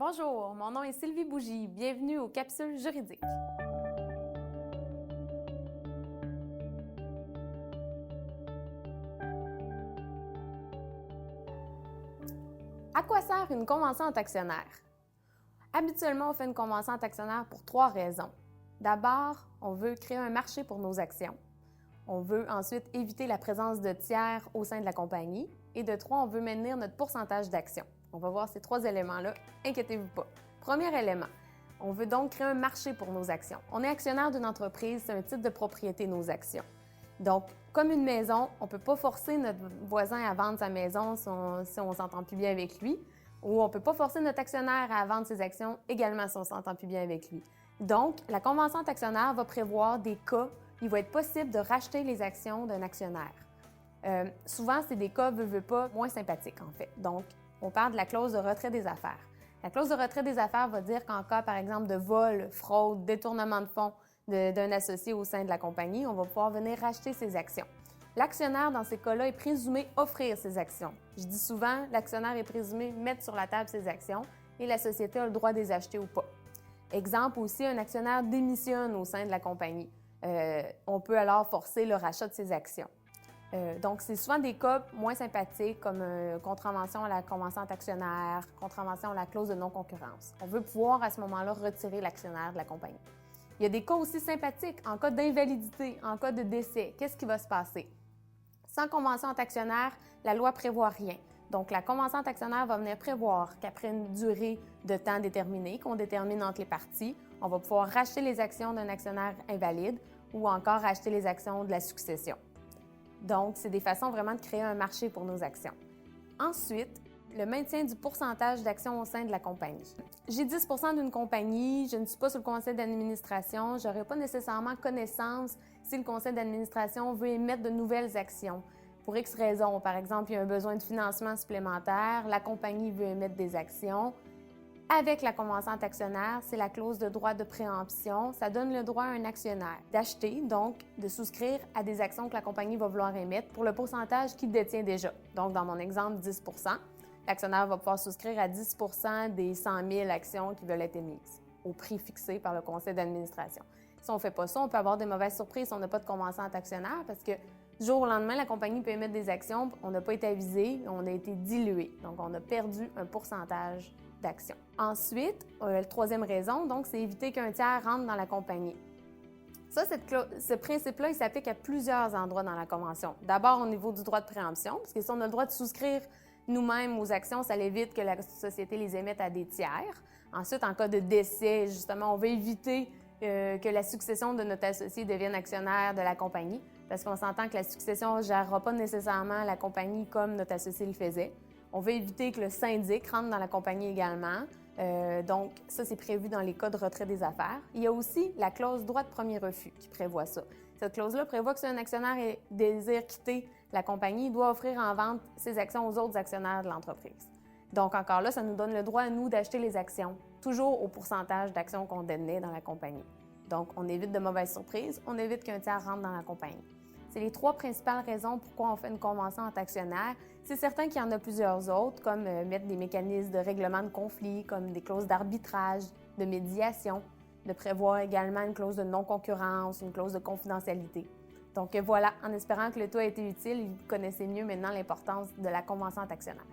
Bonjour, mon nom est Sylvie Bougie. Bienvenue aux Capsules juridiques. À quoi sert une convention entre actionnaires? Habituellement, on fait une convention entre actionnaires pour 3 raisons. D'abord, on veut créer un marché pour nos actions. On veut ensuite éviter la présence de tiers au sein de la compagnie. Et de 3, on veut maintenir notre pourcentage d'actions. On va voir ces 3 éléments-là, inquiétez-vous pas. Premier élément, on veut donc créer un marché pour nos actions. On est actionnaire d'une entreprise, c'est un titre de propriété, nos actions. Donc, comme une maison, on ne peut pas forcer notre voisin à vendre sa maison si on ne s'entend plus bien avec lui, ou on ne peut pas forcer notre actionnaire à vendre ses actions également si on ne s'entend plus bien avec lui. Donc, la convention d'actionnaire va prévoir des cas où il va être possible de racheter les actions d'un actionnaire. Souvent, c'est des cas, veut pas, moins sympathiques en fait. Donc, on parle de la clause de retrait des affaires. La clause de retrait des affaires va dire qu'en cas, par exemple, de vol, fraude, détournement de fonds d'un associé au sein de la compagnie, on va pouvoir venir racheter ses actions. L'actionnaire, dans ces cas-là, est présumé offrir ses actions. Je dis souvent, l'actionnaire est présumé mettre sur la table ses actions et la société a le droit de les acheter ou pas. Exemple aussi, un actionnaire démissionne au sein de la compagnie. On peut alors forcer le rachat de ses actions. Donc, c'est souvent des cas moins sympathiques comme contravention à la convention d'actionnaire, contravention à la clause de non-concurrence. On veut pouvoir à ce moment-là retirer l'actionnaire de la compagnie. Il y a des cas aussi sympathiques en cas d'invalidité, en cas de décès. Qu'est-ce qui va se passer? Sans convention d'actionnaire, la loi prévoit rien. Donc, la convention d'actionnaire va venir prévoir qu'après une durée de temps déterminée, qu'on détermine entre les parties, on va pouvoir racheter les actions d'un actionnaire invalide ou encore racheter les actions de la succession. Donc, c'est des façons vraiment de créer un marché pour nos actions. Ensuite, le maintien du pourcentage d'actions au sein de la compagnie. J'ai 10 % d'une compagnie, je ne suis pas sur le conseil d'administration, je n'aurai pas nécessairement connaissance si le conseil d'administration veut émettre de nouvelles actions. Pour X raisons, par exemple, il y a un besoin de financement supplémentaire, la compagnie veut émettre des actions. Avec la convention d'actionnaire, c'est la clause de droit de préemption. Ça donne le droit à un actionnaire d'acheter, donc de souscrire à des actions que la compagnie va vouloir émettre pour le pourcentage qu'il détient déjà. Donc, dans mon exemple, 10 %, l'actionnaire va pouvoir souscrire à 10 % des 100 000 actions qui veulent être émises au prix fixé par le conseil d'administration. Si on ne fait pas ça, on peut avoir des mauvaises surprises si on n'a pas de convention d'actionnaire parce que du jour au lendemain, la compagnie peut émettre des actions, on n'a pas été avisé, on a été dilué. Donc, on a perdu un pourcentage d'actions. Ensuite, la troisième raison, donc, c'est éviter qu'un tiers rentre dans la compagnie. Ça, ce principe-là, il s'applique à plusieurs endroits dans la Convention. D'abord, au niveau du droit de préemption, parce que si on a le droit de souscrire nous-mêmes aux actions, ça évite que la société les émette à des tiers. Ensuite, en cas de décès, justement, on veut éviter que la succession de notre associé devienne actionnaire de la compagnie, parce qu'on s'entend que la succession ne gérera pas nécessairement la compagnie comme notre associé le faisait. On veut éviter que le syndic rentre dans la compagnie également. Donc, ça, c'est prévu dans les cas de retrait des affaires. Il y a aussi la clause droit de premier refus qui prévoit ça. Cette clause-là prévoit que si un actionnaire désire quitter la compagnie, il doit offrir en vente ses actions aux autres actionnaires de l'entreprise. Donc, encore là, ça nous donne le droit à nous d'acheter les actions, toujours au pourcentage d'actions qu'on détenait dans la compagnie. Donc, on évite de mauvaises surprises, on évite qu'un tiers rentre dans la compagnie. C'est les 3 principales raisons pourquoi on fait une convention entre actionnaires. C'est certain qu'il y en a plusieurs autres, comme mettre des mécanismes de règlement de conflits, comme des clauses d'arbitrage, de médiation, de prévoir également une clause de non-concurrence, une clause de confidentialité. Donc voilà, en espérant que le tout a été utile, vous connaissez mieux maintenant l'importance de la convention entre actionnaires.